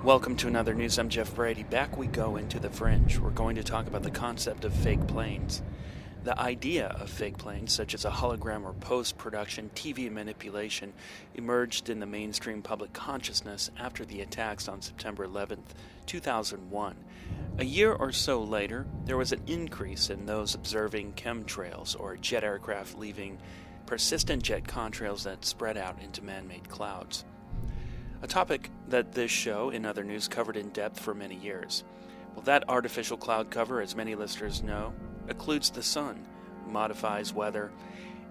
Welcome to another news. I'm Jeff Brady. Back we go into the fringe. We're going to talk about the concept of fake planes. The idea of fake planes, such as a hologram or post-production TV manipulation, emerged in the mainstream public consciousness after the attacks on September 11th, 2001. A year or so later, there was an increase in those observing chemtrails, or jet aircraft leaving persistent jet contrails that spread out into man-made clouds. A topic that this show, in other news, covered in depth for many years. Well, that artificial cloud cover, as many listeners know, occludes the sun, modifies weather,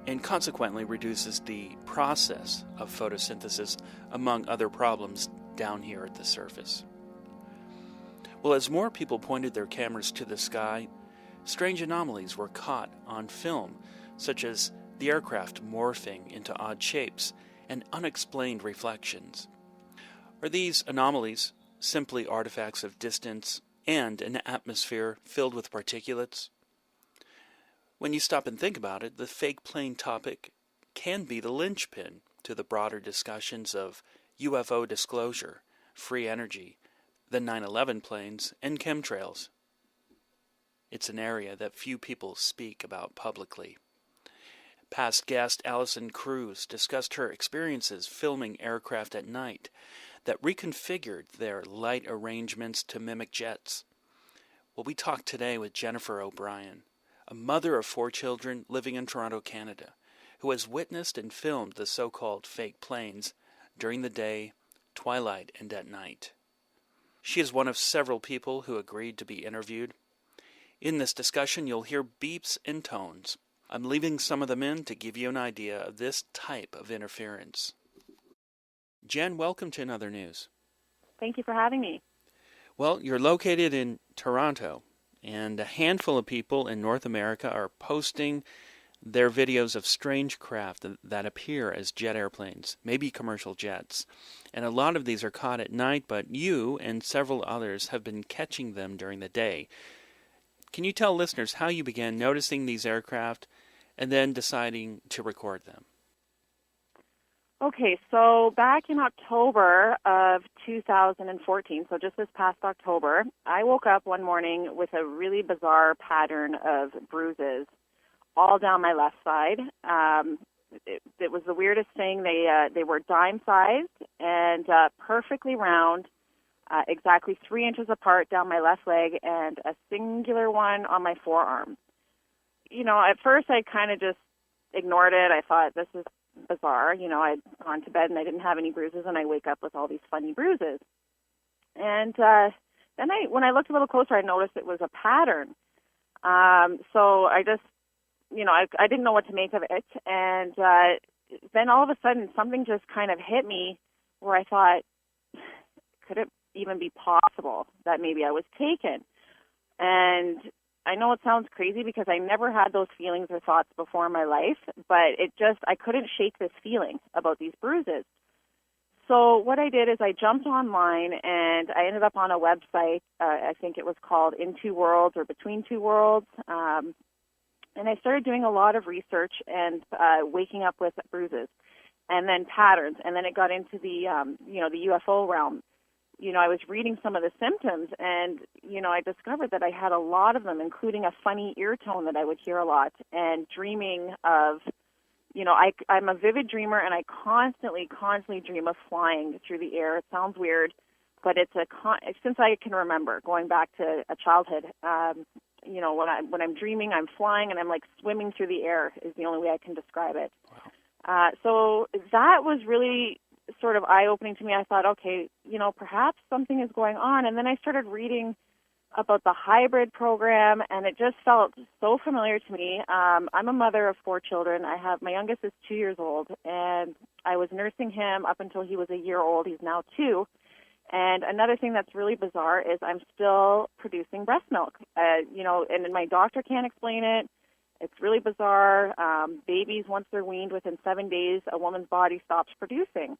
and consequently reduces the process of photosynthesis, among other problems down here at the surface. Well, as more people pointed their cameras to the sky, strange anomalies were caught on film, such as the aircraft morphing into odd shapes and unexplained reflections. Are these anomalies simply artifacts of distance and an atmosphere filled with particulates? When you stop and think about it, the fake plane topic can be the lynchpin to the broader discussions of UFO disclosure, free energy, the 9/11 planes, and chemtrails. It's an area that few people speak about publicly. Past guest Alison Kruse discussed her experiences filming aircraft at night that reconfigured their light arrangements to mimic jets. Well, we talked today with Jennifer O'Brien, a mother of 4 children living in Toronto, Canada, who has witnessed and filmed the so-called fake planes during the day, twilight, and at night. She is one of several people who agreed to be interviewed. In this discussion, you'll hear beeps and tones. I'm leaving some of them in to give you an idea of this type of interference. Jen, welcome to Another News. Thank you for having me. Well, you're located in Toronto, and a handful of people in North America are posting their videos of strange craft that appear as jet airplanes, maybe commercial jets. And a lot of these are caught at night, but you and several others have been catching them during the day. Can you tell listeners how you began noticing these aircraft and then deciding to record them? Okay, so back in October of 2014, so just this past October, I woke up one morning with a really bizarre pattern of bruises all down my left side. It was the weirdest thing. They were dime-sized and perfectly round, exactly 3 inches apart down my left leg, and a singular one on my forearm. You know, at first I kind of just ignored it. I thought, this is bizarre. You know, I'd gone to bed and I didn't have any bruises, and I wake up with all these funny bruises. And then when I looked a little closer, I noticed it was a pattern. So I just, you know, I didn't know what to make of it. And then all of a sudden, something just kind of hit me where I thought, could it even be possible that maybe I was taken? And I know it sounds crazy because I never had those feelings or thoughts before in my life, but I couldn't shake this feeling about these bruises. So what I did is I jumped online and I ended up on a website. I think it was called In Two Worlds or Between Two Worlds. And I started doing a lot of research and waking up with bruises and then patterns. And then it got into the UFO realm. You know, I was reading some of the symptoms, and, you know, I discovered that I had a lot of them, including a funny ear tone that I would hear a lot, and dreaming of, you know, I'm a vivid dreamer, and I constantly dream of flying through the air. It sounds weird, but it's since I can remember, going back to a childhood, you know, when I'm dreaming, I'm flying, and I'm like swimming through the air is the only way I can describe it. Wow. So that was really sort of eye-opening to me. I thought, okay, you know, perhaps something is going on. And then I started reading about the hybrid program, and it just felt so familiar to me. I'm a mother of 4 children. My youngest is 2 years old, and I was nursing him up until he was a year old. He's now 2. And another thing that's really bizarre is I'm still producing breast milk. You know, and my doctor can't explain it. It's really bizarre. Babies, once they're weaned, within 7 days, a woman's body stops producing.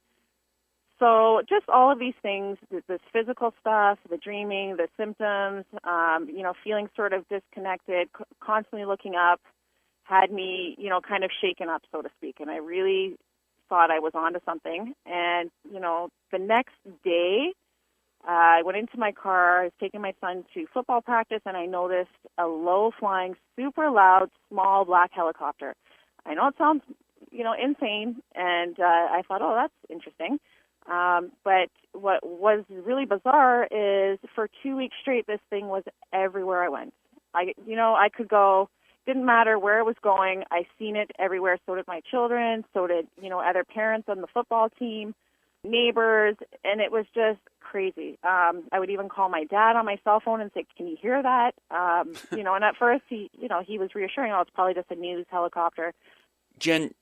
So just all of these things, this physical stuff, the dreaming, the symptoms, you know, feeling sort of disconnected, constantly looking up, had me, you know, kind of shaken up, so to speak. And I really thought I was onto something. And, you know, the next day, I went into my car. I was taking my son to football practice, and I noticed a low-flying, super loud, small black helicopter. I know it sounds, insane, and I thought, oh, that's interesting. But what was really bizarre is for 2 weeks straight, this thing was everywhere I went. I could go, didn't matter where it was going. I seen it everywhere. So did my children. So did, other parents on the football team, neighbors, and it was just crazy. I would even call my dad on my cell phone and say, "Can you hear that?" And at first he was reassuring, "Oh, it's probably just a news helicopter." Jen,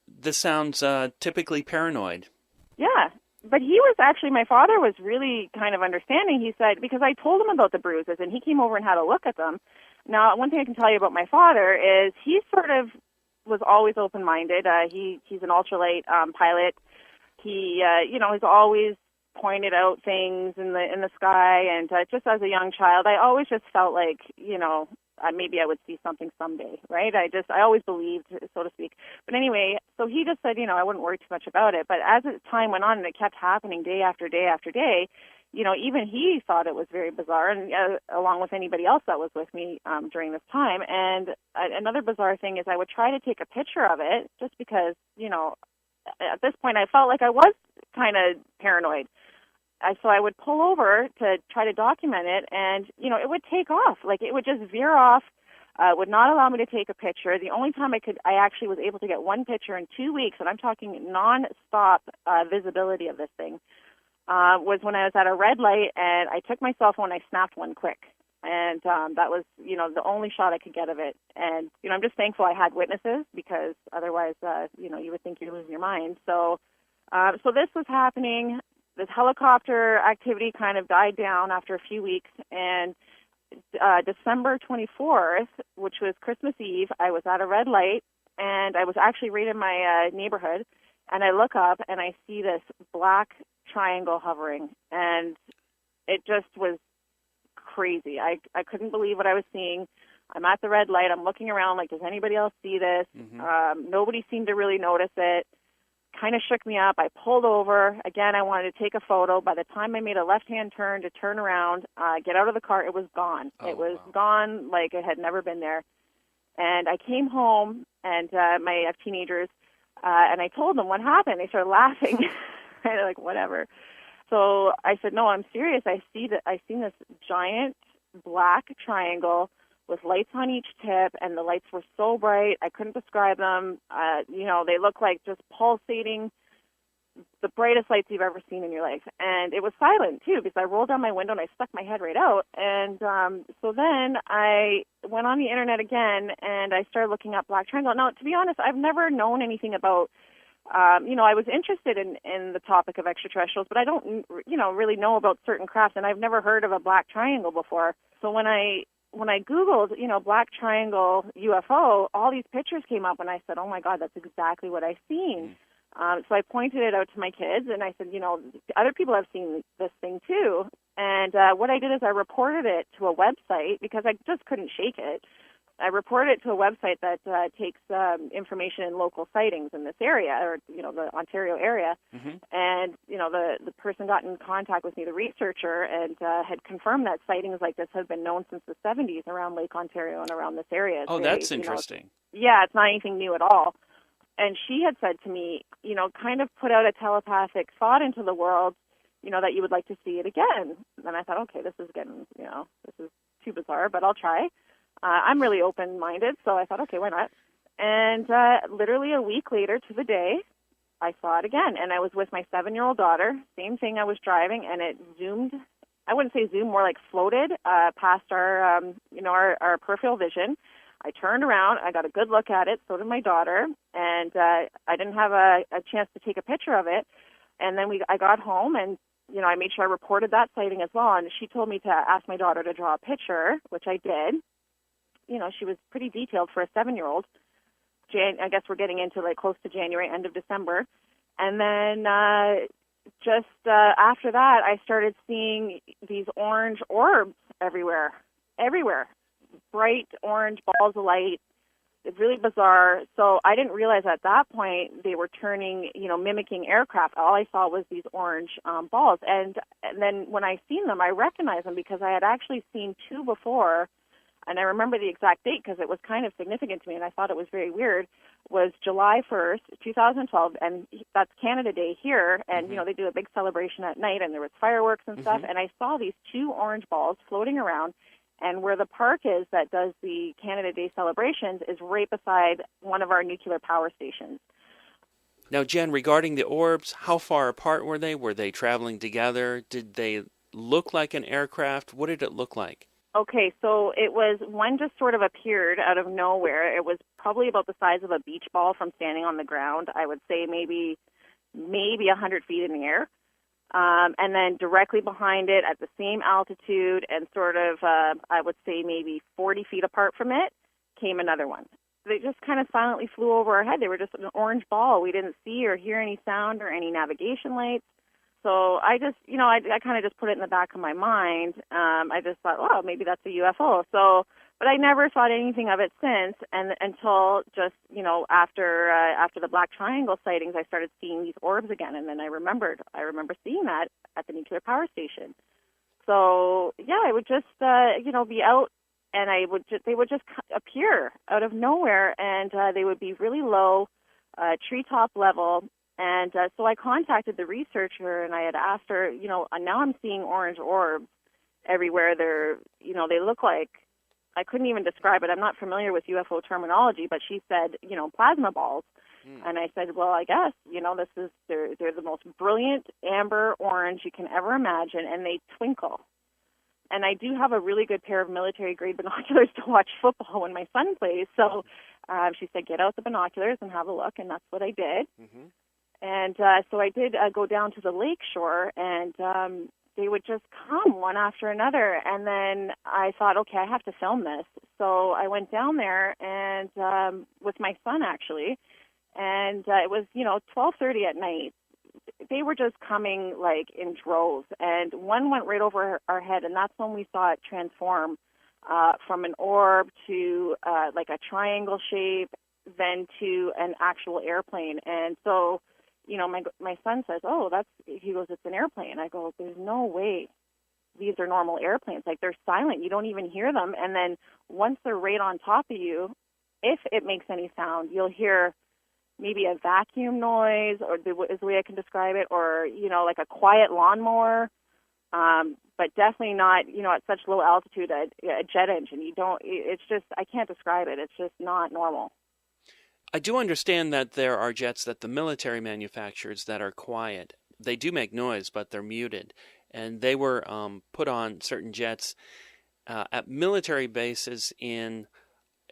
this sounds typically paranoid. Yeah, but my father was really kind of understanding. He said, because I told him about the bruises, and he came over and had a look at them. Now, one thing I can tell you about my father is he sort of was always open-minded. He's an ultralight pilot. He, has always pointed out things in the sky, and just as a young child, I always just felt like, maybe I would see something someday, right? I always believed, so to speak. But anyway, so he just said, I wouldn't worry too much about it. But as time went on and it kept happening day after day after day, even he thought it was very bizarre, and along with anybody else that was with me during this time. And another bizarre thing is I would try to take a picture of it just because, at this point I felt like I was kind of paranoid. So I would pull over to try to document it, and, it would take off. Like, it would just veer off, would not allow me to take a picture. The only time I actually was able to get one picture in 2 weeks, and I'm talking non-stop visibility of this thing, was when I was at a red light, and I took my cell phone and I snapped one quick. And that was, the only shot I could get of it. And, I'm just thankful I had witnesses, because otherwise, you would think you're losing your mind. So this was happening. This helicopter activity kind of died down after a few weeks, and December 24th, which was Christmas Eve, I was at a red light, and I was actually right in my neighborhood, and I look up, and I see this black triangle hovering, and it just was crazy. I couldn't believe what I was seeing. I'm at the red light. I'm looking around like, does anybody else see this? Mm-hmm. Nobody seemed to really notice it. Kind of shook me up. I pulled over. Again, I wanted to take a photo. By the time I made a left-hand turn to turn around, get out of the car, it was gone. It was gone like it had never been there. And I came home, and I have teenagers, and I told them what happened. They started laughing. They're like, whatever. So I said, no, I'm serious. I seen this giant black triangle with lights on each tip, and the lights were so bright, I couldn't describe them. They look like just pulsating, the brightest lights you've ever seen in your life. And it was silent, too, because I rolled down my window and I stuck my head right out. And so then I went on the internet again, and I started looking up black triangle. Now, to be honest, I've never known anything about, I was interested in the topic of extraterrestrials, but I don't, really know about certain crafts, and I've never heard of a black triangle before. So when I Googled, black triangle UFO, all these pictures came up, and I said, oh, my God, that's exactly what I've seen. So I pointed it out to my kids, and I said, other people have seen this thing, too. And what I did is I reported it to a website because I just couldn't shake it. I reported it to a website that takes information in local sightings in this area, or, the Ontario area. Mm-hmm. And, the person got in contact with me, the researcher, and had confirmed that sightings like this have been known since the 70s around Lake Ontario and around this area. Oh, that's interesting. Yeah, it's not anything new at all. And she had said to me, kind of put out a telepathic thought into the world, that you would like to see it again. And I thought, okay, this is getting, this is too bizarre, but I'll try. I'm really open-minded, so I thought, okay, why not? And literally a week later to the day, I saw it again. And I was with my 7-year-old daughter. Same thing, I was driving, and it zoomed. I wouldn't say zoomed, more like floated past our peripheral vision. I turned around. I got a good look at it. So did my daughter. And I didn't have a chance to take a picture of it. And then I got home, and I made sure I reported that sighting as well. And she told me to ask my daughter to draw a picture, which I did. She was pretty detailed for a 7-year-old. I guess we're getting into like close to January, end of December. And then just after that, I started seeing these orange orbs everywhere. Bright orange balls of light. really bizarre. So I didn't realize at that point they were turning, mimicking aircraft. All I saw was these orange balls. And then when I seen them, I recognized them because I had actually seen two before. And I remember the exact date because it was kind of significant to me, and I thought it was very weird, was July 1st, 2012, and that's Canada Day here, and, they do a big celebration at night, and there was fireworks and stuff, and I saw these two orange balls floating around, and where the park is that does the Canada Day celebrations is right beside one of our nuclear power stations. Now, Jen, regarding the orbs, how far apart were they? Were they traveling together? Did they look like an aircraft? What did it look like? Okay, so it was, one just sort of appeared out of nowhere. It was probably about the size of a beach ball from standing on the ground. I would say maybe 100 feet in the air. And then directly behind it at the same altitude and sort of, I would say maybe 40 feet apart from it, came another one. They just kind of silently flew over our head. They were just an orange ball. We didn't see or hear any sound or any navigation lights. So I just, I kind of just put it in the back of my mind. I just thought, well, maybe that's a UFO. So, but I never thought anything of it since, and until just, after the Black Triangle sightings, I started seeing these orbs again, and then I remember seeing that at the nuclear power station. So yeah, I would just, be out, and they would just appear out of nowhere, and they would be really low, treetop level. And so I contacted the researcher, and I had asked her, now I'm seeing orange orbs everywhere. They look like, I couldn't even describe it. I'm not familiar with UFO terminology, but she said, plasma balls. And I said, well, I guess, they're the most brilliant amber orange you can ever imagine, and they twinkle. And I do have a really good pair of military-grade binoculars to watch football when my son plays. So she said, get out the binoculars and have a look, and that's what I did. Mm-hmm. And so I did go down to the lake shore, and they would just come one after another. And then I thought, okay, I have to film this. So I went down there and with my son, actually, and it was, 12:30 at night. They were just coming, like, in droves. And one went right over our head, and that's when we saw it transform from an orb to, like, a triangle shape, then to an actual airplane. And so my son says, he goes, it's an airplane. I go, there's no way these are normal airplanes. Like, they're silent. You don't even hear them. And then once they're right on top of you, if it makes any sound, you'll hear maybe a vacuum noise, or is the way I can describe it, or, like a quiet lawnmower, but definitely not, at such low altitude, a jet engine. It's just, I can't describe it. It's just not normal. I do understand that there are jets that the military manufactures that are quiet. They do make noise, but they're muted. And they were put on certain jets at military bases in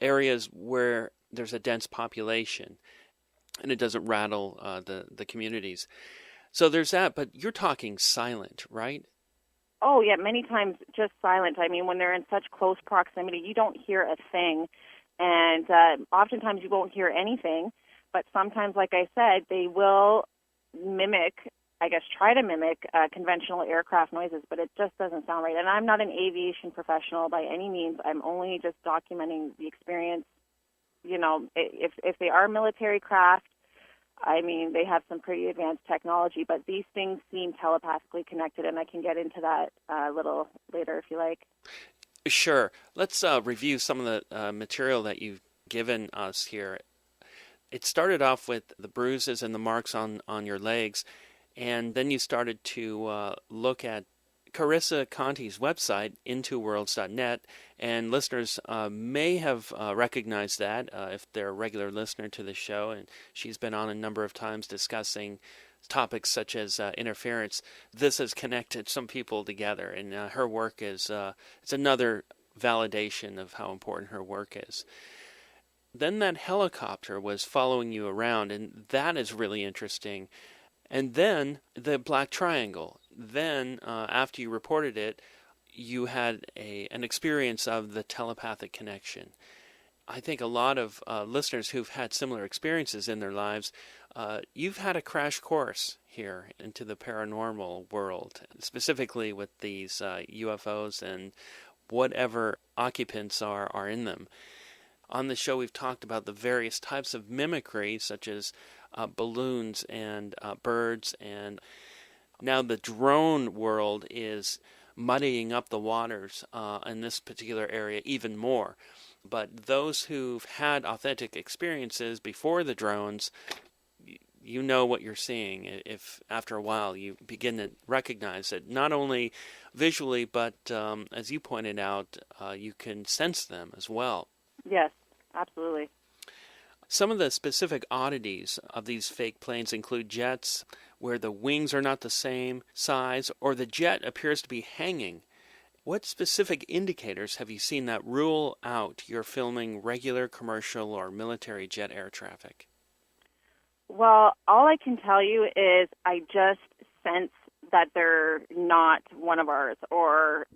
areas where there's a dense population, and it doesn't rattle the communities. So there's that, but you're talking silent, right? Oh, yeah, many times just silent. I mean, when they're in such close proximity, you don't hear a thing. And oftentimes you won't hear anything, but sometimes, like I said, they will try to mimic conventional aircraft noises, but it just doesn't sound right. And I'm not an aviation professional by any means. I'm only just documenting the experience. If they are military craft, I mean, they have some pretty advanced technology, but these things seem telepathically connected, and I can get into that a little later if you like. Sure. Let's review some of the material that you've given us here. It started off with the bruises and the marks on your legs, and then you started to look at Carissa Conti's website, intoworlds.net, and listeners may have recognized that if they're a regular listener to the show, and she's been on a number of times discussing topics such as interference. This has connected some people together, and her work is it's another validation of how important her work is. Then that helicopter was following you around, and that is really interesting. And then the Black Triangle. Then, after you reported it, you had an experience of the telepathic connection. I think a lot of listeners who've had similar experiences in their lives, you've had a crash course here into the paranormal world, specifically with these UFOs and whatever occupants are in them. On the show, we've talked about the various types of mimicry, such as balloons and birds, and now the drone world is muddying up the waters in this particular area even more. But those who've had authentic experiences before the drones, you know what you're seeing if after a while you begin to recognize it, not only visually, but as you pointed out, you can sense them as well. Yes, absolutely. Some of the specific oddities of these fake planes include jets where the wings are not the same size or the jet appears to be hanging. What specific indicators have you seen that rule out you're filming regular commercial or military jet air traffic? Well, all I can tell you is I just sense that they're not one of ours, or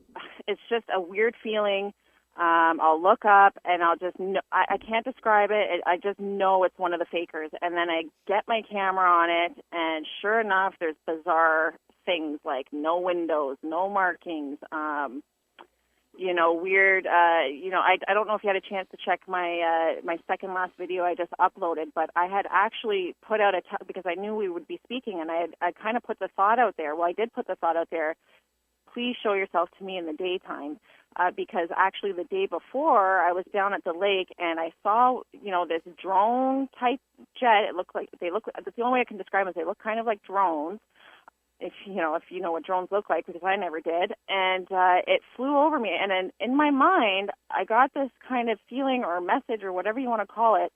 it's just a weird feeling. I'll look up and I'll just know, I can't describe it. I just know it's one of the fakers. And then I get my camera on it, and sure enough, there's bizarre things like no windows, no markings, weird, I don't know if you had a chance to check my second last video I just uploaded, but I had actually put out because I knew we would be speaking, and I kind of put the thought out there. Well, I did put the thought out there, please show yourself to me in the daytime, because actually the day before I was down at the lake and I saw, this drone type jet. That's the only way I can describe them is they look kind of like drones. If you know what drones look like, because I never did, and it flew over me, and then in my mind, I got this kind of feeling or message or whatever you want to call it,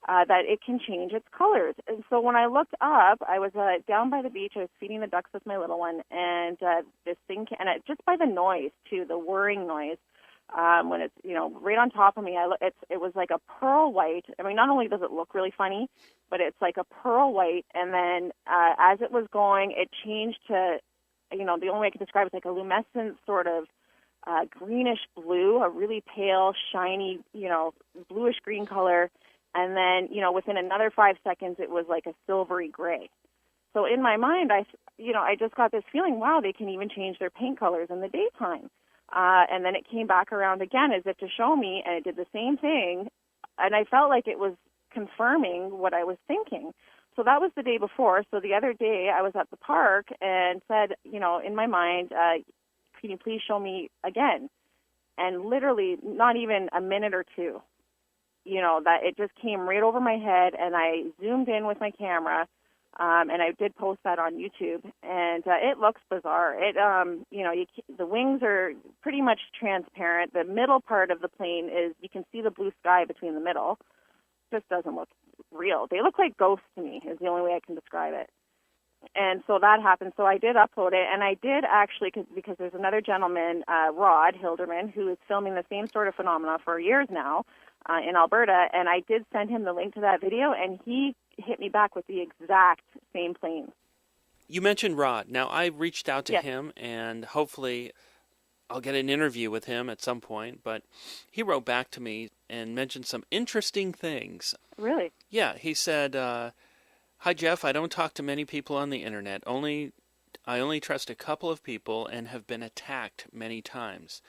that it can change its colors. And so when I looked up, I was down by the beach. I was feeding the ducks with my little one, and this thing, just by the noise too, the whirring noise, when it's right on top of me, it was like a pearl white. I mean, not only does it look really funny, but it's like a pearl white, and then as it was going, it changed to, the only way I can describe it is like a luminescent sort of greenish blue, a really pale, shiny, bluish green color, and then, within another 5 seconds, it was like a silvery gray. So in my mind, I just got this feeling, wow, they can even change their paint colors in the daytime. And then it came back around again as if to show me, and it did the same thing, and I felt like it was confirming what I was thinking. So that was the day before. So the other day I was at the park and said, in my mind, can you please show me again? And literally not even a minute or two, that it just came right over my head, and I zoomed in with my camera, and I did post that on YouTube, and it looks bizarre. The wings are pretty much transparent. The middle part of the plane you can see the blue sky between the middle. Just doesn't look real. They look like ghosts to me, is the only way I can describe it. And so that happened. So I did upload it, and I did actually, because there's another gentleman, Rod Hilderman, who is filming the same sort of phenomena for years now in Alberta, and I did send him the link to that video, and he hit me back with the exact same plane. You mentioned Rod. Now, I reached out to Yes. him, and hopefully I'll get an interview with him at some point, but he wrote back to me and mentioned some interesting things. Really? Yeah, he said, hi, Jeff, I don't talk to many people on the internet. I only trust a couple of people and have been attacked many times.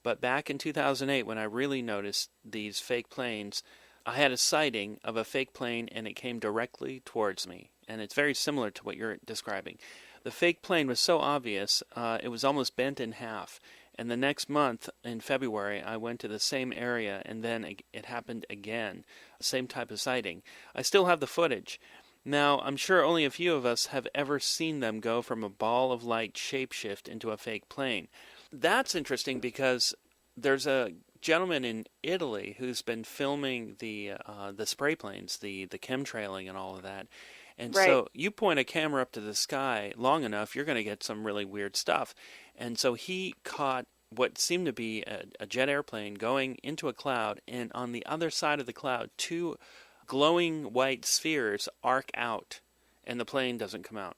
But back in 2008, when I really noticed these fake planes, I had a sighting of a fake plane, and it came directly towards me. And it's very similar to what you're describing. The fake plane was so obvious, it was almost bent in half. And the next month, in February, I went to the same area, and then it happened again. Same type of sighting. I still have the footage. Now, I'm sure only a few of us have ever seen them go from a ball of light shapeshift into a fake plane. That's interesting because there's a gentleman in Italy who's been filming the spray planes, the chemtrailing and all of that. And Right. So you point a camera up to the sky long enough, you're going to get some really weird stuff. And so he caught what seemed to be a jet airplane going into a cloud, and on the other side of the cloud, two glowing white spheres arc out, and the plane doesn't come out.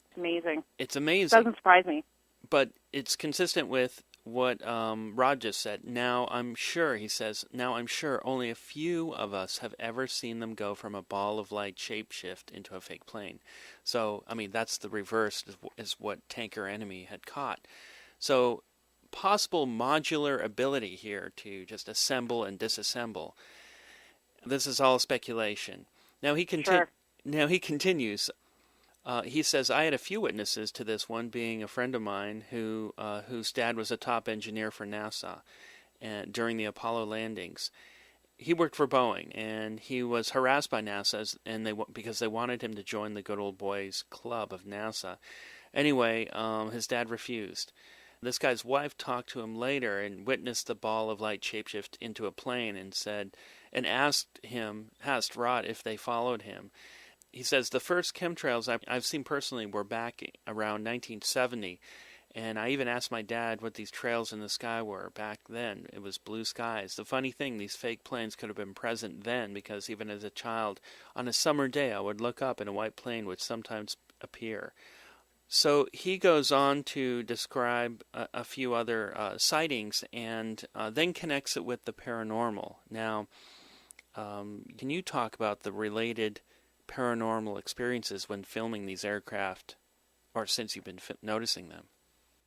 It's amazing. It's amazing. Doesn't surprise me. But it's consistent with what Rod just said. Now I'm sure, he says, only a few of us have ever seen them go from a ball of light shapeshift into a fake plane. So, I mean, that's the reverse is what Tanker Enemy had caught. So possible modular ability here to just assemble and disassemble. This is all speculation. Now he Sure. Now he continues. He says, I had a few witnesses to this, one being a friend of mine whose dad was a top engineer for NASA during the Apollo landings. He worked for Boeing, and he was harassed by NASA because they wanted him to join the good old boys club of NASA. Anyway, his dad refused. This guy's wife talked to him later and witnessed the ball of light shapeshift into a plane and asked Rod if they followed him. He says, the first chemtrails I've seen personally were back around 1970, and I even asked my dad what these trails in the sky were. Back then, it was blue skies. The funny thing, these fake planes could have been present then, because even as a child, on a summer day, I would look up and a white plane would sometimes appear. So he goes on to describe a few other sightings and then connects it with the paranormal. Now, can you talk about the related paranormal experiences when filming these aircraft, or since you've been noticing them?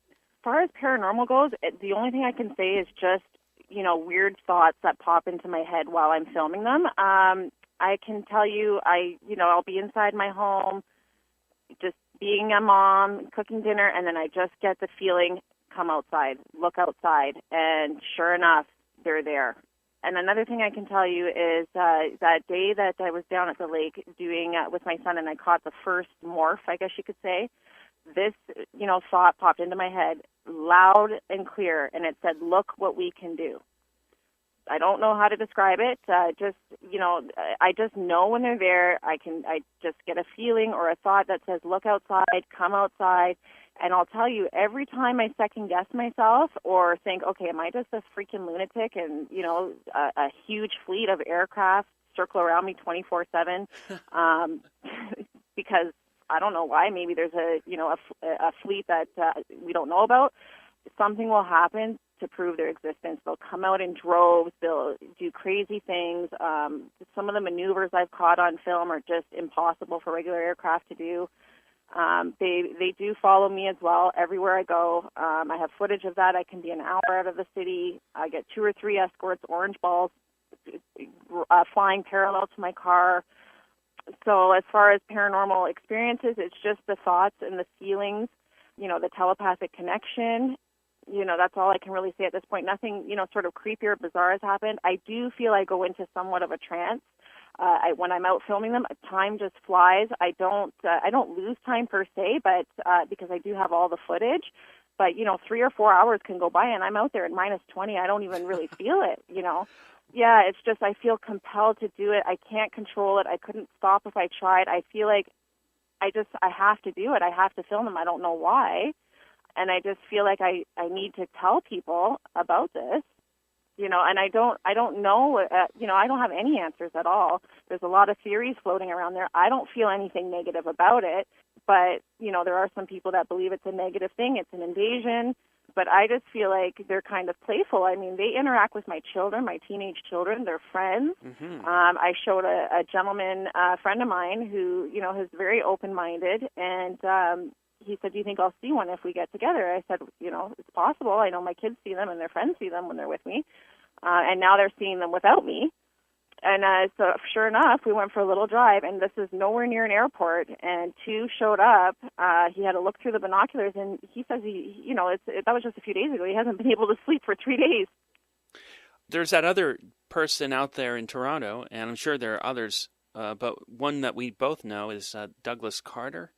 As far as paranormal goes, the only thing I can say is just, weird thoughts that pop into my head while I'm filming them. I can tell you, I'll be inside my home, just being a mom, cooking dinner, and then I just get the feeling, come outside, look outside, and sure enough, they're there. And another thing I can tell you is that day that I was down at the lake doing with my son and I caught the first morph, I guess you could say, this, thought popped into my head loud and clear, and it said, look what we can do. I don't know how to describe it. I just know when they're there. I just get a feeling or a thought that says, look outside, come outside. And I'll tell you, every time I second guess myself or think, okay, am I just a freaking lunatic and, a huge fleet of aircraft circle around me 24/7, because I don't know why, maybe there's a fleet that we don't know about. Something will happen to prove their existence. They'll come out in droves. They'll do crazy things. Some of the maneuvers I've caught on film are just impossible for regular aircraft to do. They do follow me as well everywhere I go. I have footage of that. I can be an hour out of the city. I get 2 or 3 escorts, orange balls, flying parallel to my car. So as far as paranormal experiences, it's just the thoughts and the feelings, the telepathic connection. That's all I can really say at this point. Nothing, sort of creepy or bizarre has happened. I do feel I go into somewhat of a trance. When I'm out filming them, time just flies. I don't lose time per se, but because I do have all the footage. But 3 or 4 hours can go by, and I'm out there at -20. I don't even really feel it. Yeah, it's just I feel compelled to do it. I can't control it. I couldn't stop if I tried. I feel like I have to do it. I have to film them. I don't know why, and I just feel like I need to tell people about this. And I don't know, I don't have any answers at all. There's a lot of theories floating around there. I don't feel anything negative about it, but, there are some people that believe it's a negative thing, it's an invasion, but I just feel like they're kind of playful. I mean, they interact with my children, my teenage children, they're friends. Mm-hmm. I showed a gentleman, a friend of mine who, is very open-minded, and he said, do you think I'll see one if we get together? I said, it's possible. I know my kids see them and their friends see them when they're with me. And now they're seeing them without me. And so sure enough, we went for a little drive, and this is nowhere near an airport. And 2 showed up. He had to look through the binoculars, and he says that was just a few days ago. He hasn't been able to sleep for 3 days. There's that other person out there in Toronto, and I'm sure there are others, but one that we both know is Douglas Carter.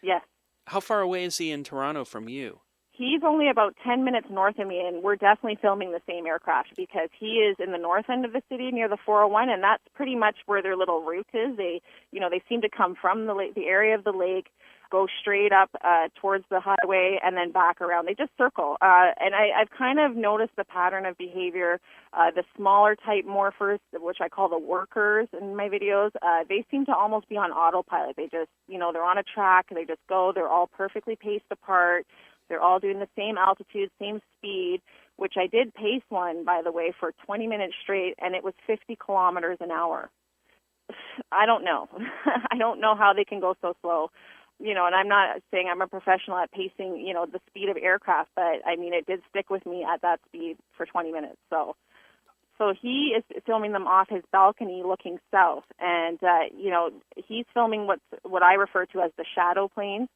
Yes. How far away is he in Toronto from you? He's only about 10 minutes north of me, and we're definitely filming the same aircraft because he is in the north end of the city near the 401, and that's pretty much where their little route is. They seem to come from the area of the lake, go straight up towards the highway, and then back around. They just circle. And I've kind of noticed the pattern of behavior. The smaller type morphers, which I call the workers in my videos, they seem to almost be on autopilot. They just, they're on a track. They just go. They're all perfectly paced apart. They're all doing the same altitude, same speed, which I did pace one, by the way, for 20 minutes straight, and it was 50 kilometers an hour. I don't know. I don't know how they can go so slow. and I'm not saying I'm a professional at pacing, the speed of aircraft, but I mean, it did stick with me at that speed for 20 minutes. So he is filming them off his balcony looking south, and, he's filming what I refer to as the shadow planes.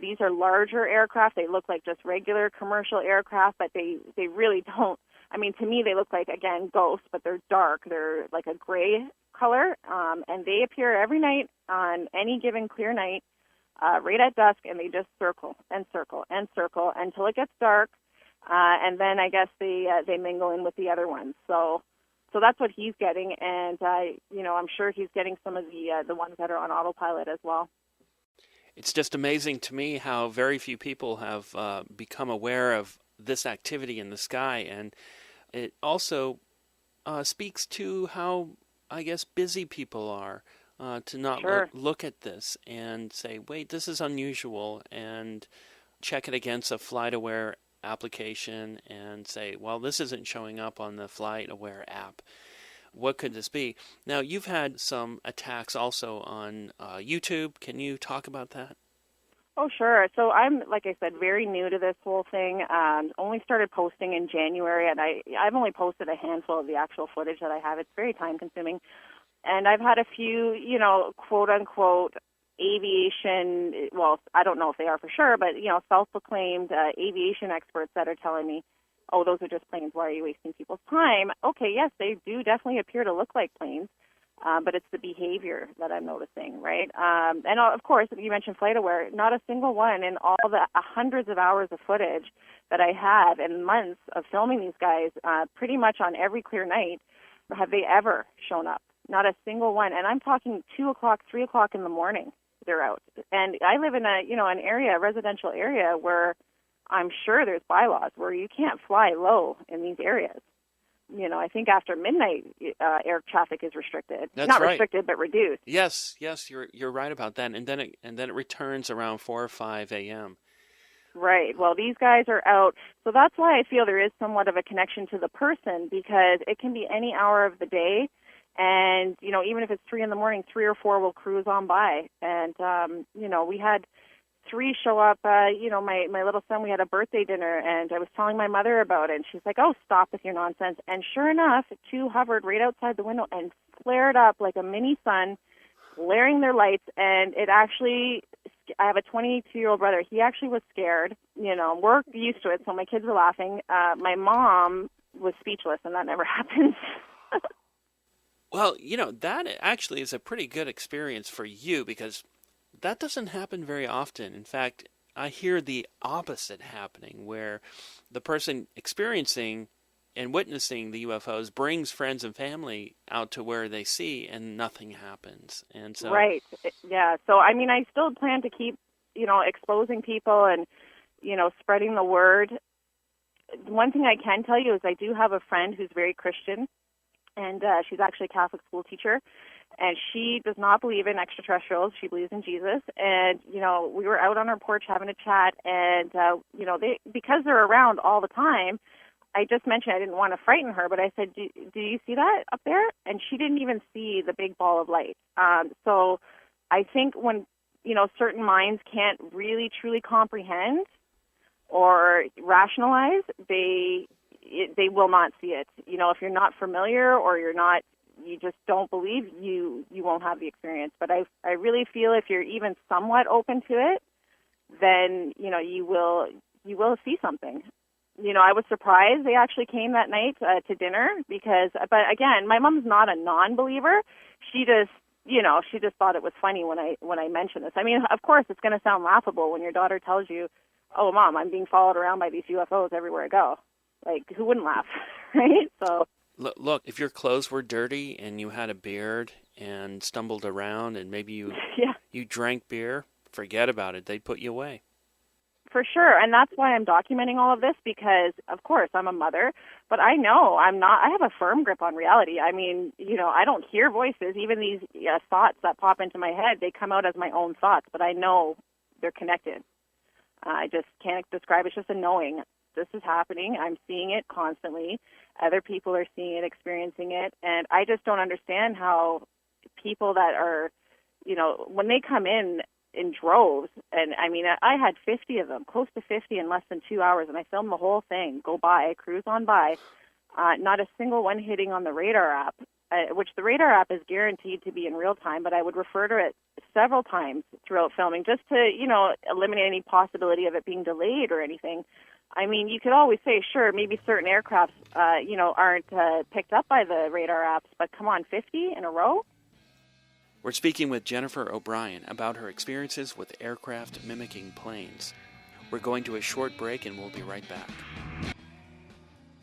These are larger aircraft. They look like just regular commercial aircraft, but they really don't. I mean, to me, they look like, again, ghosts, but they're dark. They're like a gray color, and they appear every night on any given clear night, right at dusk, and they just circle and circle and circle until it gets dark. And then I guess they mingle in with the other ones. So that's what he's getting, and I'm sure he's getting some of the ones that are on autopilot as well. It's just amazing to me how very few people have become aware of this activity in the sky, and it also speaks to how, I guess, busy people are to not look at this and say, wait, this is unusual, and check it against a flight-aware application and say, well, this isn't showing up on the FlightAware app. What could this be? Now, you've had some attacks also on YouTube. Can you talk about that? Oh, sure. So I'm, like I said, very new to this whole thing. Only started posting in January, and I've only posted a handful of the actual footage that I have. It's very time-consuming. And I've had a few, quote-unquote, aviation, well, I don't know if they are for sure, but, self-proclaimed aviation experts that are telling me, oh, those are just planes, why are you wasting people's time? Okay, yes, they do definitely appear to look like planes, but it's the behavior that I'm noticing, right? And of course, you mentioned FlightAware, not a single one in all the hundreds of hours of footage that I have and months of filming these guys, pretty much on every clear night, have they ever shown up. Not a single one. And I'm talking 2 o'clock, 3 o'clock in the morning. They're out. And I live in a residential area where I'm sure there's bylaws where you can't fly low in these areas. I think after midnight, air traffic is restricted. That's not right. Restricted, but reduced. Yes, you're right about that. And then it returns around 4 or 5 a.m. Right. Well, these guys are out. So that's why I feel there is somewhat of a connection to the person, because it can be any hour of the day. And, even if it's 3 in the morning, 3 or 4 will cruise on by. And, we had 3 show up, my little son, we had a birthday dinner, and I was telling my mother about it, and she's like, oh, stop with your nonsense. And sure enough, 2 hovered right outside the window and flared up like a mini sun, flaring their lights, and it actually, I have a 22-year-old brother, he actually was scared. We're used to it, so my kids were laughing. My mom was speechless, and that never happens. Well, that actually is a pretty good experience for you, because that doesn't happen very often. In fact, I hear the opposite happening, where the person experiencing and witnessing the UFOs brings friends and family out to where they see, and nothing happens. And so, right. Yeah. So, I mean, I still plan to keep, exposing people and, spreading the word. One thing I can tell you is I do have a friend who's very Christian, and she's actually a Catholic school teacher, and she does not believe in extraterrestrials. She believes in Jesus. And, we were out on our porch having a chat, and, because they're around all the time, I just mentioned I didn't want to frighten her, but I said, do you see that up there? And she didn't even see the big ball of light. So I think when, certain minds can't really truly comprehend or rationalize, they will not see it. If you're not familiar or you just don't believe, you won't have the experience. But I really feel if you're even somewhat open to it, then, you will see something. I was surprised they actually came that night to dinner but again, my mom's not a non-believer. She just thought it was funny when I mentioned this. I mean, of course, it's going to sound laughable when your daughter tells you, oh, Mom, I'm being followed around by these UFOs everywhere I go. Like, who wouldn't laugh, right? So look, if your clothes were dirty and you had a beard and stumbled around and maybe you drank beer, forget about it. They'd put you away. For sure, and that's why I'm documenting all of this, because, of course, I'm a mother, but I know I have a firm grip on reality. I mean, I don't hear voices. Even these thoughts that pop into my head, they come out as my own thoughts, but I know they're connected. I just can't describe it. It's just a knowing. This is happening. I'm seeing it constantly. Other people are seeing it, experiencing it, and I just don't understand how people that are, when they come in, in droves. And I mean, I had 50 of them, close to 50 in less than 2 hours, and I filmed the whole thing, go by, cruise on by, not a single one hitting on the radar app, which the radar app is guaranteed to be in real time, but I would refer to it several times throughout filming just to, eliminate any possibility of it being delayed or anything. I mean, you could always say, sure, maybe certain aircrafts, aren't picked up by the radar apps, but come on, 50 in a row? We're speaking with Jennifer O'Brien about her experiences with aircraft mimicking planes. We're going to a short break and we'll be right back.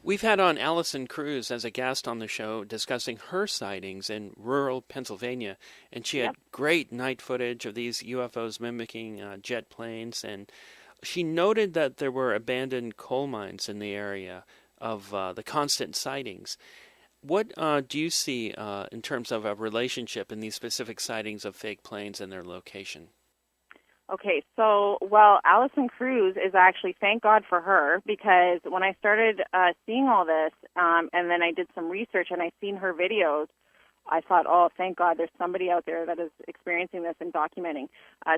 We've had on Alison Kruse as a guest on the show discussing her sightings in rural Pennsylvania, and she had great night footage of these UFOs mimicking jet planes, and she noted that there were abandoned coal mines in the area of the constant sightings. What do you see in terms of a relationship in these specific sightings of fake planes and their location? Okay, so, Alison Kruse is actually, thank God for her, because when I started seeing all this, and then I did some research and I seen her videos, I thought, oh, thank God there's somebody out there that is experiencing this and documenting.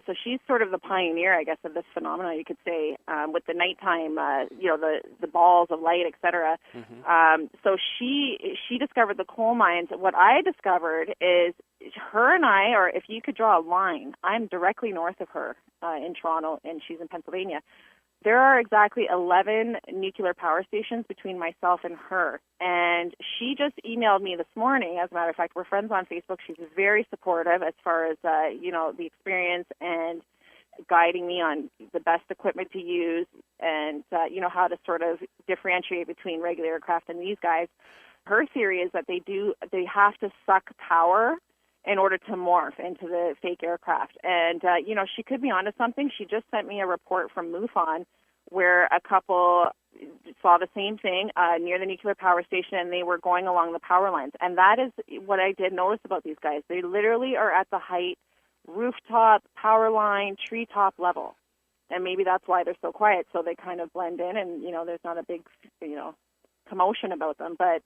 So she's sort of the pioneer, I guess, of this phenomenon, you could say, with the nighttime, the balls of light, et cetera. Mm-hmm. So she discovered the coal mines. What I discovered is her and I, or if you could draw a line, I'm directly north of her in Toronto, and she's in Pennsylvania. There are exactly 11 nuclear power stations between myself and her. And she just emailed me this morning. As a matter of fact, we're friends on Facebook. She's very supportive as far as, the experience and guiding me on the best equipment to use and, how to sort of differentiate between regular aircraft and these guys. Her theory is that they have to suck power in order to morph into the fake aircraft. And, she could be onto something. She just sent me a report from MUFON where a couple saw the same thing near the nuclear power station, and they were going along the power lines. And that is what I did notice about these guys. They literally are at the height, rooftop, power line, treetop level. And maybe that's why they're so quiet, so they kind of blend in, and, there's not a big, commotion about them. But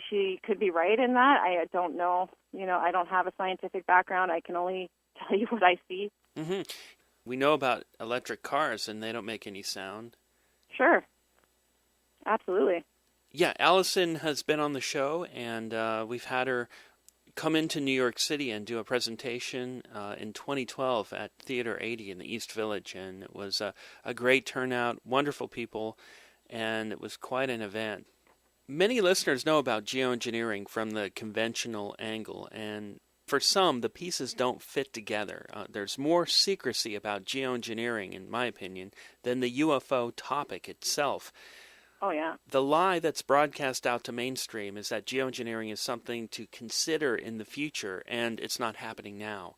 she could be right in that. I don't know. I don't have a scientific background. I can only tell you what I see. Mm-hmm. We know about electric cars, and they don't make any sound. Sure. Absolutely. Yeah, Alison has been on the show, and we've had her come into New York City and do a presentation in 2012 at Theater 80 in the East Village, and it was a great turnout, wonderful people, and it was quite an event. Many listeners know about geoengineering from the conventional angle, and for some, the pieces don't fit together. There's more secrecy about geoengineering, in my opinion, than the UFO topic itself. Oh, yeah. The lie that's broadcast out to mainstream is that geoengineering is something to consider in the future, and it's not happening now.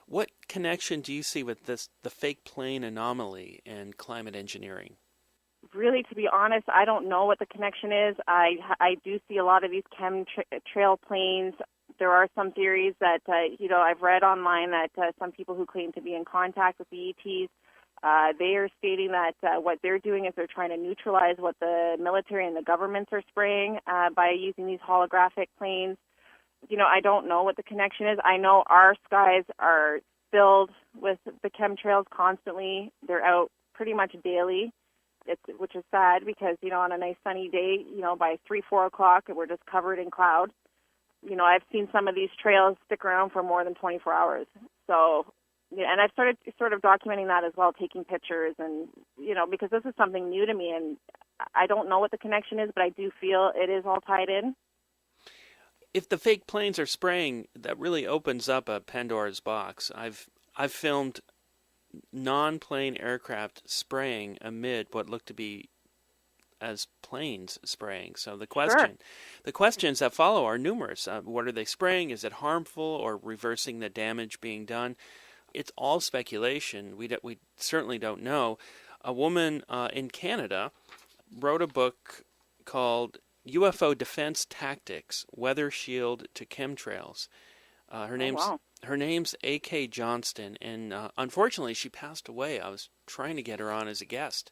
What connection do you see with the fake plane anomaly and climate engineering? Really, to be honest, I don't know what the connection is. I do see a lot of these chemtrail planes. There are some theories that, I've read online that some people who claim to be in contact with the ETs, they are stating that what they're doing is they're trying to neutralize what the military and the governments are spraying by using these holographic planes. I don't know what the connection is. I know our skies are filled with the chemtrails constantly. They're out pretty much daily, which is sad because, on a nice sunny day, by 3, 4 o'clock, we're just covered in cloud. I've seen some of these trails stick around for more than 24 hours. So, and I've started sort of documenting that as well, taking pictures and, because this is something new to me and I don't know what the connection is, but I do feel it is all tied in. If the fake planes are spraying, that really opens up a Pandora's box. I've filmed non-plane aircraft spraying amid what looked to be as planes spraying. So the questions that follow are numerous. What are they spraying? Is it harmful or reversing the damage being done? It's all speculation. We certainly don't know. A woman in Canada wrote a book called UFO Defense Tactics: Weather Shield to Chemtrails. Her name's A.K. Johnston, and unfortunately she passed away. I was trying to get her on as a guest.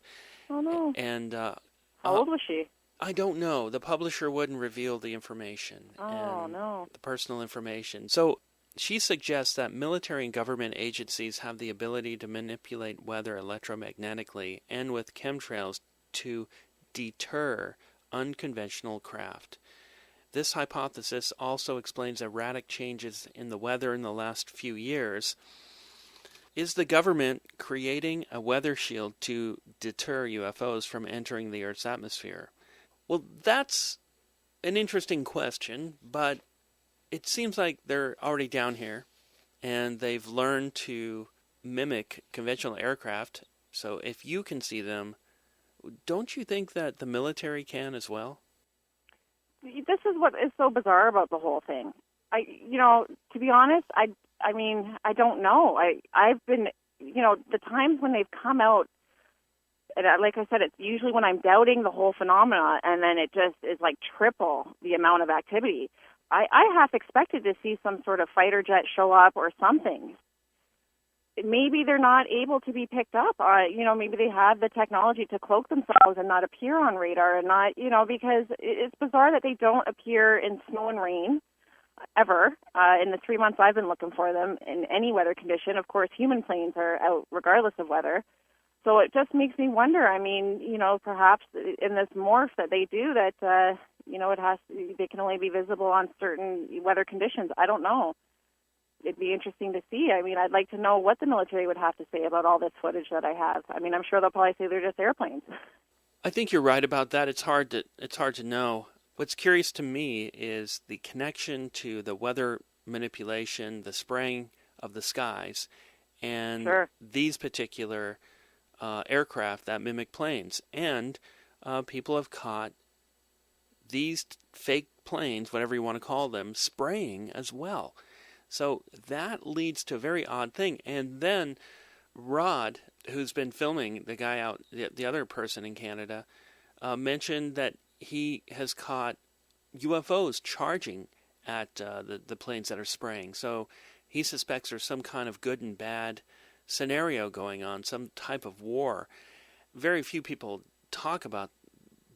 Oh, no. And how old was she? I don't know. The publisher wouldn't reveal the information. Oh, no. The personal information. So She suggests that military and government agencies have the ability to manipulate weather electromagnetically and with chemtrails to deter unconventional craft. This hypothesis also explains erratic changes in the weather in the last few years. Is the government creating a weather shield to deter UFOs from entering the Earth's atmosphere? Well, that's an interesting question, but it seems like they're already down here and they've learned to mimic conventional aircraft. So if you can see them, don't you think that the military can as well? This is what is so bizarre about the whole thing. To be honest, I mean, I don't know. I've been, the times when they've come out, and like I said, it's usually when I'm doubting the whole phenomena, and then it just is like triple the amount of activity. I half expected to see some sort of fighter jet show up or something. Maybe they're not able to be picked up. Maybe they have the technology to cloak themselves and not appear on radar, and not, because it's bizarre that they don't appear in snow and rain ever. In the 3 months I've been looking for them in any weather condition. Of course, human planes are out regardless of weather. So it just makes me wonder. I mean, perhaps in this morph that they do, that they can only be visible on certain weather conditions. I don't know. It'd be interesting to see. I mean, I'd like to know what the military would have to say about all this footage that I have. I mean, I'm sure they'll probably say they're just airplanes. I think you're right about that. It's hard to know. What's curious to me is the connection to the weather manipulation, the spraying of the skies, and Sure. these particular aircraft that mimic planes. And people have caught these fake planes, whatever you want to call them, spraying as well. So that leads to a very odd thing. And then Rod, who's been filming the guy out, the other person in Canada, mentioned that he has caught UFOs charging at the planes that are spraying. So he suspects there's some kind of good and bad scenario going on, some type of war. Very few people talk about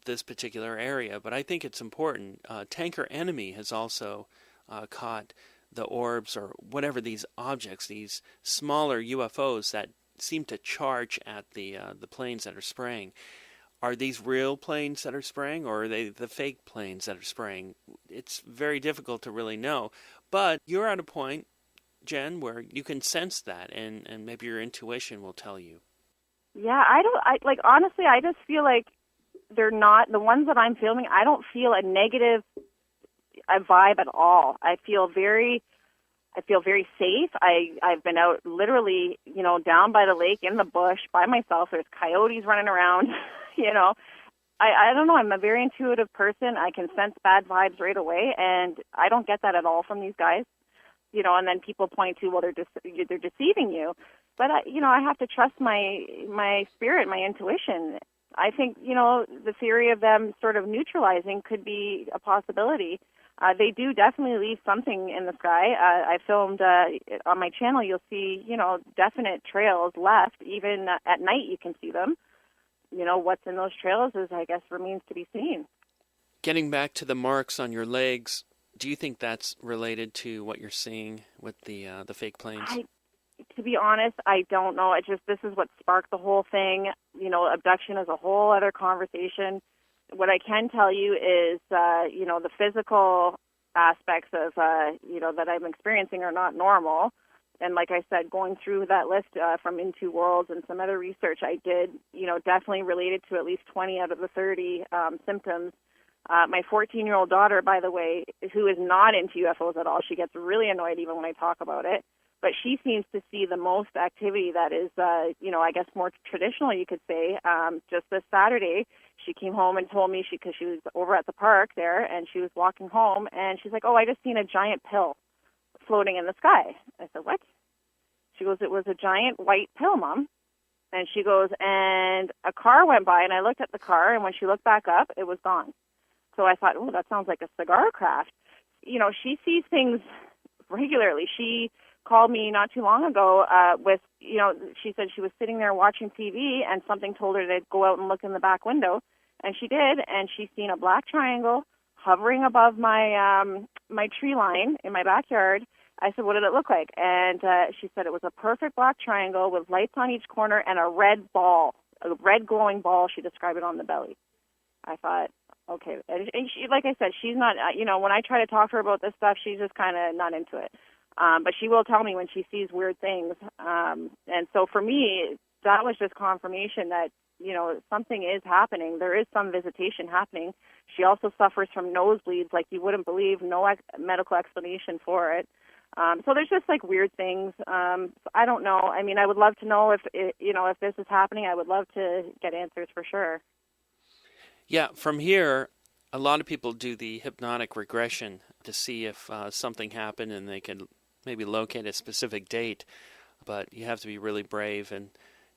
this particular area, but I think it's important. Tanker Enemy has also caught the orbs or whatever these objects, these smaller UFOs that seem to charge at the planes that are spraying. Are these real planes that are spraying, or are they the fake planes that are spraying? It's very difficult to really know. But you're at a point, Jen, where you can sense that, and maybe your intuition will tell you. Yeah, honestly, I just feel like they're not, the ones that I'm filming, I don't feel a negative vibe at all. I feel very safe. I've been out literally, down by the lake in the bush by myself. There's coyotes running around, I don't know. I'm a very intuitive person. I can sense bad vibes right away, and I don't get that at all from these guys. And then people point to, well, they're deceiving you. But I have to trust my spirit, my intuition. I think, the theory of them sort of neutralizing could be a possibility. They do definitely leave something in the sky. I filmed on my channel. You'll see, definite trails left. Even at night, you can see them. What's in those trails is, I guess, remains to be seen. Getting back to the marks on your legs, do you think that's related to what you're seeing with the fake planes? To be honest, I don't know. This is what sparked the whole thing. Abduction is a whole other conversation. What I can tell you is, the physical aspects of, that I'm experiencing are not normal. And like I said, going through that list from Into Worlds and some other research I did, definitely related to at least 20 out of the 30 symptoms. My 14-year-old daughter, by the way, who is not into UFOs at all, she gets really annoyed even when I talk about it. But she seems to see the most activity that is, I guess more traditional, you could say. Just this Saturday, she came home and told me, because she was over at the park there, and she was walking home, and she's like, oh, I just seen a giant pill floating in the sky. I said, what? She goes, it was a giant white pill, Mom. And she goes, and a car went by, and I looked at the car, and when she looked back up, it was gone. So I thought, oh, that sounds like a cigar craft. She sees things regularly. She called me not too long ago she said she was sitting there watching TV and something told her to go out and look in the back window. And she did, and she's seen a black triangle hovering above my my tree line in my backyard. I said, what did it look like? And she said it was a perfect black triangle with lights on each corner and a red ball, a red glowing ball. She described it on the belly. I thought, okay. And she, like I said, she's not, when I try to talk to her about this stuff, she's just kind of not into it. But she will tell me when she sees weird things. And so for me, that was just confirmation that, something is happening. There is some visitation happening. She also suffers from nosebleeds like you wouldn't believe, no medical explanation for it. So there's just like weird things. So I don't know. I mean, I would love to know if this is happening. I would love to get answers for sure. Yeah, from here, a lot of people do the hypnotic regression to see if something happened and they can maybe locate a specific date. But you have to be really brave, and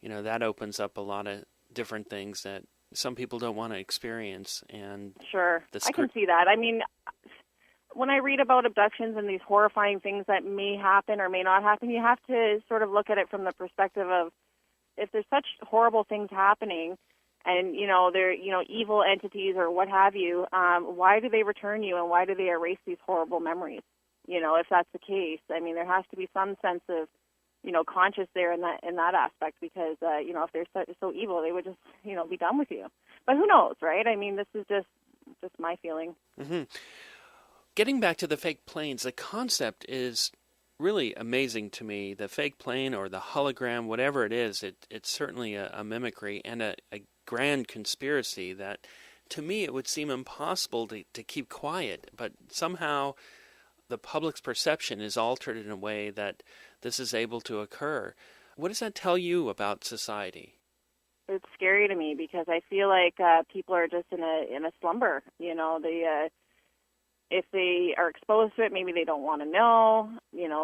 that opens up a lot of different things that some people don't want to experience. And sure, I can see that. I mean, when I read about abductions and these horrifying things that may happen or may not happen, you have to sort of look at it from the perspective of if there's such horrible things happening and, they're, evil entities or what have you, why do they return you and why do they erase these horrible memories? If that's the case, I mean, there has to be some sense of, conscious there in that aspect because, if they're so evil, they would just, be done with you. But who knows, right? I mean, this is just my feeling. Mm-hmm. Getting back to the fake planes, the concept is really amazing to me. The fake plane or the hologram, whatever it is, it's certainly a mimicry and a grand conspiracy that, to me, it would seem impossible to keep quiet. But somehow the public's perception is altered in a way that this is able to occur. What does that tell you about society? It's scary to me because I feel like people are just in a slumber. If they are exposed to it, maybe they don't want to know.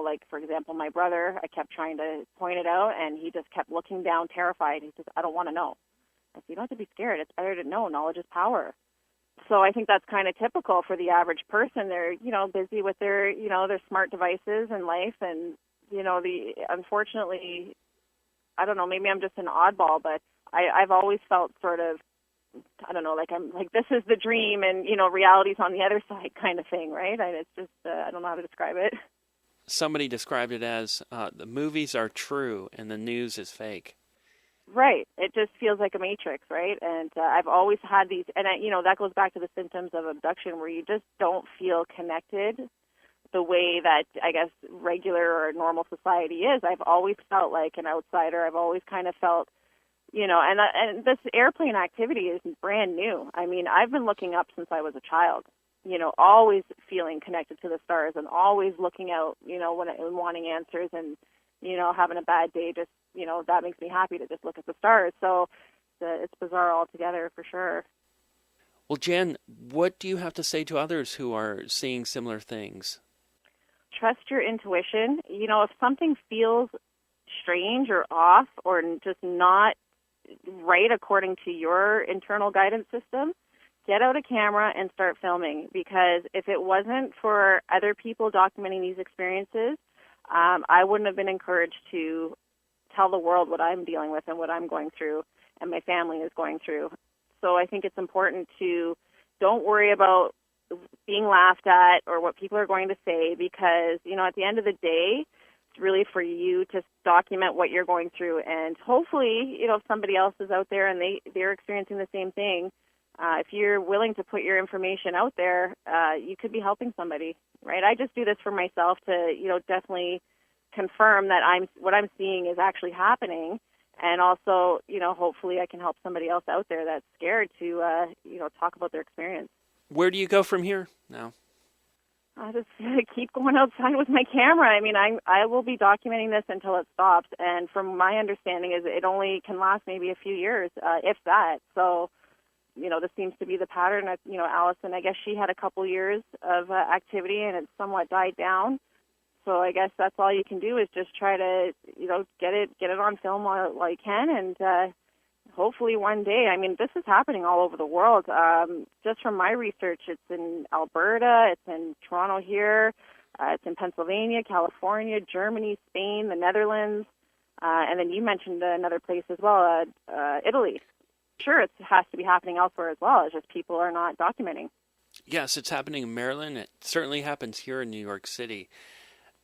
Like, for example, my brother, I kept trying to point it out, and he just kept looking down, terrified. He says, I don't want to know. I said, you don't have to be scared. It's better to know. Knowledge is power. So I think that's kind of typical for the average person. They're, busy with their smart devices in life. And, unfortunately, I don't know, maybe I'm just an oddball, but I've always felt sort of, I don't know, like I'm like this is the dream and, reality's on the other side kind of thing, right? It's just, I don't know how to describe it. Somebody described it as the movies are true and the news is fake. Right. It just feels like a matrix, right? And I've always had these, and that goes back to the symptoms of abduction where you just don't feel connected the way that I guess regular or normal society is. I've always felt like an outsider. I've always kind of felt, and this airplane activity is brand new. I mean, I've been looking up since I was a child, always feeling connected to the stars and always looking out, when wanting answers and, having a bad day, just, that makes me happy to just look at the stars. So it's bizarre altogether for sure. Well, Jen, what do you have to say to others who are seeing similar things? Trust your intuition. If something feels strange or off or just not right according to your internal guidance system, get out a camera and start filming, because if it wasn't for other people documenting these experiences, I wouldn't have been encouraged to tell the world what I'm dealing with and what I'm going through and my family is going through. So I think it's important to don't worry about being laughed at or what people are going to say, because, at the end of the day, it's really for you to document what you're going through. And hopefully, if somebody else is out there and they're experiencing the same thing, if you're willing to put your information out there, you could be helping somebody, right? I just do this for myself to, definitely confirm that what I'm seeing is actually happening. And also, hopefully I can help somebody else out there that's scared to, talk about their experience. Where do you go from here now? I just keep going outside with my camera. I mean, I will be documenting this until it stops. And from my understanding is it only can last maybe a few years, if that. So, this seems to be the pattern. Alison, I guess she had a couple years of activity and it somewhat died down. So I guess that's all you can do is just try to, get it on film while you can, and hopefully one day. I mean, this is happening all over the world. Just from my research, it's in Alberta, it's in Toronto here, it's in Pennsylvania, California, Germany, Spain, the Netherlands, and then you mentioned another place as well, Italy. Sure, it has to be happening elsewhere as well. It's just people are not documenting. Yes, it's happening in Maryland. It certainly happens here in New York City.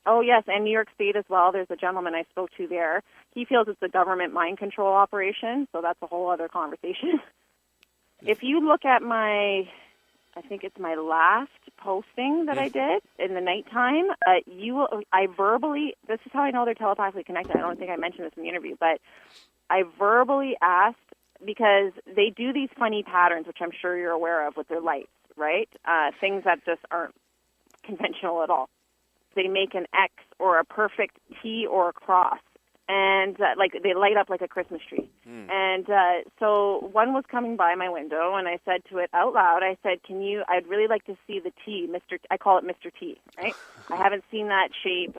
Oh, yes, and New York State as well. There's a gentleman I spoke to there. He feels it's a government mind control operation, so that's a whole other conversation. If you look at I think it's my last posting that I did in the nighttime, I verbally, this is how I know they're telepathically connected. I don't think I mentioned this in the interview, but I verbally asked, because they do these funny patterns, which I'm sure you're aware of with their lights, right? Things that just aren't conventional at all. They make an X or a perfect T or a cross, and they light up like a Christmas tree. And so one was coming by my window, and I said to it out loud, I said, I'd really like to see the T, I call it Mr. T, right? I haven't seen that shape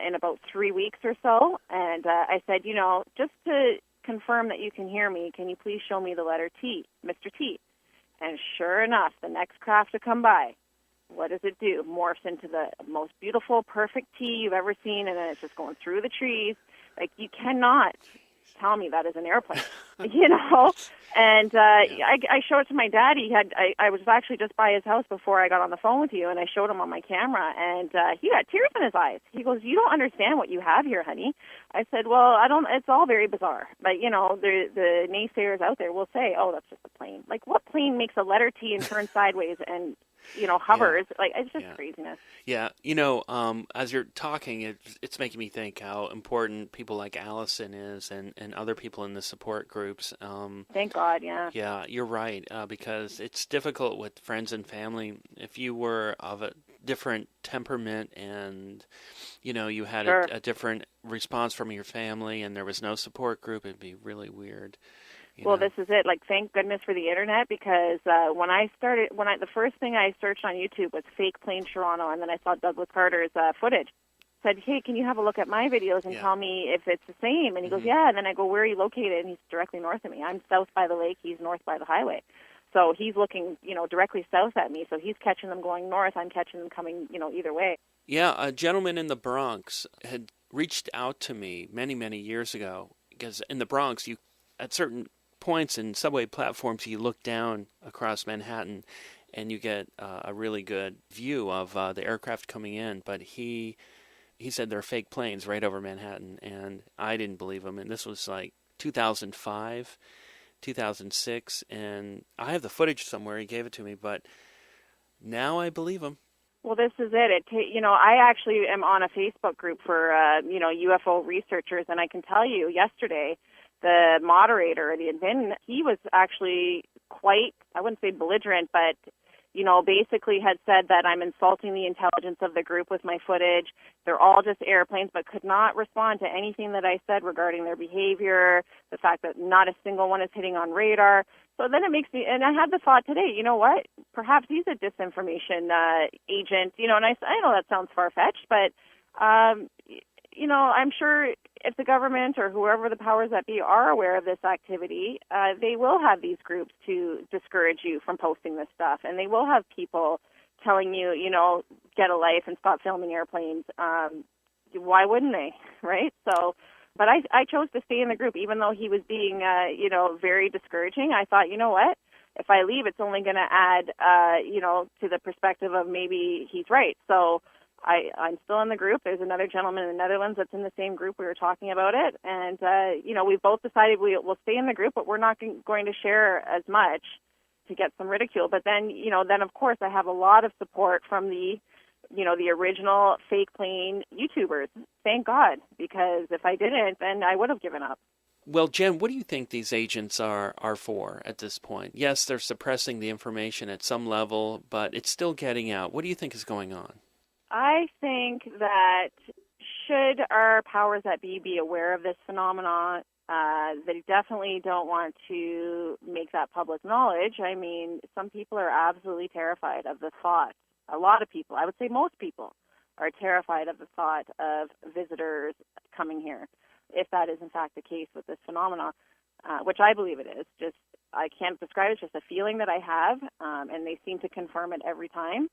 in about 3 weeks or so, and I said, just to confirm that you can hear me, can you please show me the letter T, Mr. T? And sure enough, the next craft to come by, what does it do? Morphs into the most beautiful, perfect T you've ever seen, and then it's just going through the trees. Like, you cannot tell me that is an airplane, And I showed it to my dad. I was actually just by his house before I got on the phone with you, and I showed him on my camera, and he had tears in his eyes. He goes, "You don't understand what you have here, honey." I said, "Well, I don't. It's all very bizarre, but the naysayers out there will say, 'Oh, that's just a plane.' Like, what plane makes a letter T and turns sideways and hovers? Yeah. Like, it's just craziness." Yeah, as you're talking, it's making me think how important people like Alison is, and other people in the support groups. Thank God, yeah. Yeah, you're right, because it's difficult with friends and family. If you were of a different temperament and, you had a different response from your family and there was no support group, it'd be really weird. Well, this is it. Like, thank goodness for the internet, because the first thing I searched on YouTube was fake plane Toronto, and then I saw Douglas Carter's footage. Said, "Hey, can you have a look at my videos and tell me if it's the same?" And he goes, "Yeah." And then I go, "Where are you located?" And he's directly north of me. I'm south by the lake. He's north by the highway. So he's looking, directly south at me. So he's catching them going north. I'm catching them coming, either way. Yeah, a gentleman in the Bronx had reached out to me many, many years ago, because in the Bronx, at certain points in subway platforms, you look down across Manhattan and you get a really good view of the aircraft coming in. But he said they're fake planes right over Manhattan, and I didn't believe him. And this was like 2005, 2006, and I have the footage somewhere. He gave it to me, but now I believe him. Well, this is it. I actually am on a Facebook group for UFO researchers, and I can tell you, yesterday, the moderator, the admin, he was actually quite, I wouldn't say belligerent, but, basically had said that I'm insulting the intelligence of the group with my footage. They're all just airplanes, but could not respond to anything that I said regarding their behavior, the fact that not a single one is hitting on radar. So then it makes me, and I had the thought today, you know what, perhaps he's a disinformation agent, and I know that sounds far-fetched, but, I'm sure if the government or whoever the powers that be are aware of this activity, they will have these groups to discourage you from posting this stuff, and they will have people telling you, get a life and stop filming airplanes. Why wouldn't they, right? So, but I chose to stay in the group, even though he was being, very discouraging. I thought, you know what? If I leave, it's only going to add, to the perspective of maybe he's right. So I'm still in the group. There's another gentleman in the Netherlands that's in the same group. We were talking about it. And, we've both decided we'll stay in the group, but we're not going to share as much to get some ridicule. But then, then of course I have a lot of support from the original fake plane YouTubers. Thank God, because if I didn't, then I would have given up. Well, Jen, what do you think these agents are for at this point? Yes, they're suppressing the information at some level, but it's still getting out. What do you think is going on? I think that should our powers that be aware of this phenomenon, they definitely don't want to make that public knowledge. I mean, some people are absolutely terrified of the thought. A lot of people, I would say most people, are terrified of the thought of visitors coming here, if that is in fact the case with this phenomenon, which I believe it is. Just I can't describe it, it's just a feeling that I have, and they seem to confirm it every time.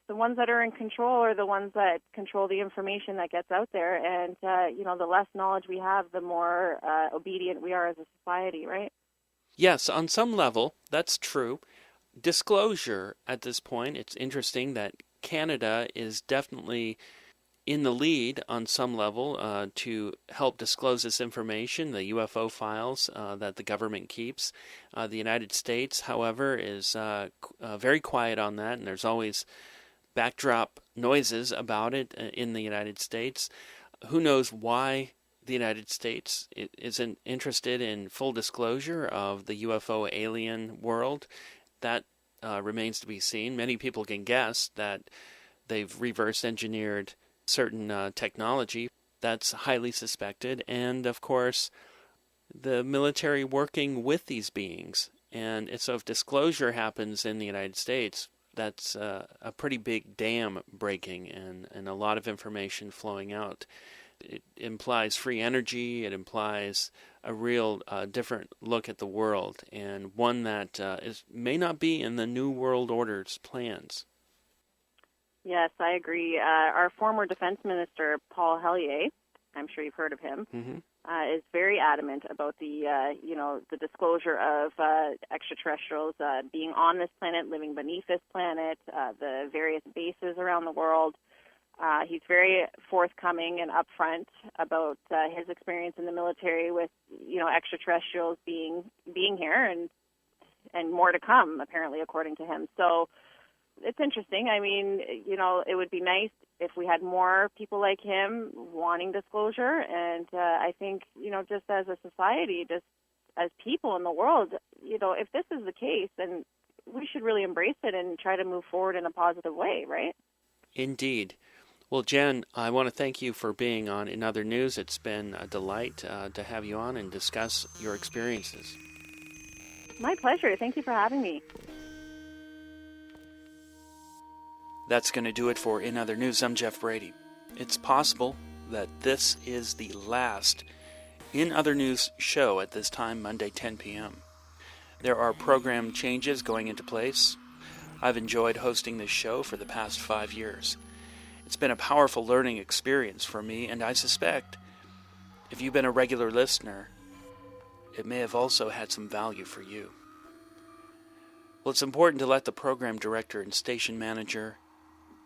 The ones that are in control are the ones that control the information that gets out there, and the less knowledge we have, the more obedient we are as a society, right? Yes, on some level, that's true. Disclosure at this point, it's interesting that Canada is definitely in the lead on some level to help disclose this information, the UFO files that the government keeps. The United States, however, is very quiet on that, and there's always backdrop noises about it in the United States. Who knows why the United States isn't interested in full disclosure of the UFO alien world? That remains to be seen. Many people can guess that they've reverse engineered certain technology. That's highly suspected. And, of course, the military working with these beings. And so if disclosure happens in the United States, that's a pretty big dam breaking and a lot of information flowing out. It implies free energy. It implies a real different look at the world, and one that may not be in the New World Order's plans. Yes, I agree. Our former defense minister, Paul Hellyer, I'm sure you've heard of him, is very adamant about the disclosure of extraterrestrials being on this planet, living beneath this planet, the various bases around the world. He's very forthcoming and upfront about his experience in the military with, extraterrestrials being here and more to come, apparently, according to him. So it's interesting. I mean, it would be nice if we had more people like him wanting disclosure. And I think, just as a society, just as people in the world, if this is the case, then we should really embrace it and try to move forward in a positive way, right? Indeed. Well, Jen, I want to thank you for being on In Other News. It's been a delight to have you on and discuss your experiences. My pleasure. Thank you for having me. That's going to do it for In Other News. I'm Jeff Brady. It's possible that this is the last In Other News show at this time, Monday, 10 p.m. There are program changes going into place. I've enjoyed hosting this show for the past 5 years. It's been a powerful learning experience for me, and I suspect if you've been a regular listener, it may have also had some value for you. Well, it's important to let the program director and station manager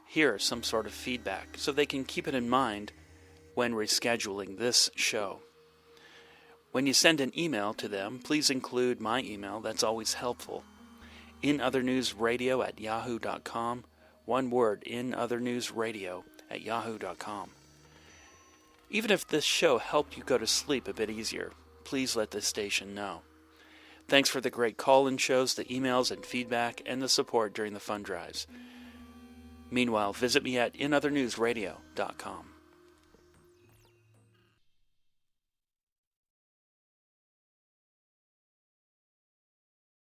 hear some sort of feedback so they can keep it in mind when rescheduling this show. When you send an email to them, please include my email. That's always helpful. inothernewsradio@yahoo.com. One word, inothernewsradio@yahoo.com. Even if this show helped you go to sleep a bit easier, please let the station know. Thanks for the great call-in shows, the emails and feedback, and the support during the fund drives. Meanwhile, visit me at inothernewsradio.com.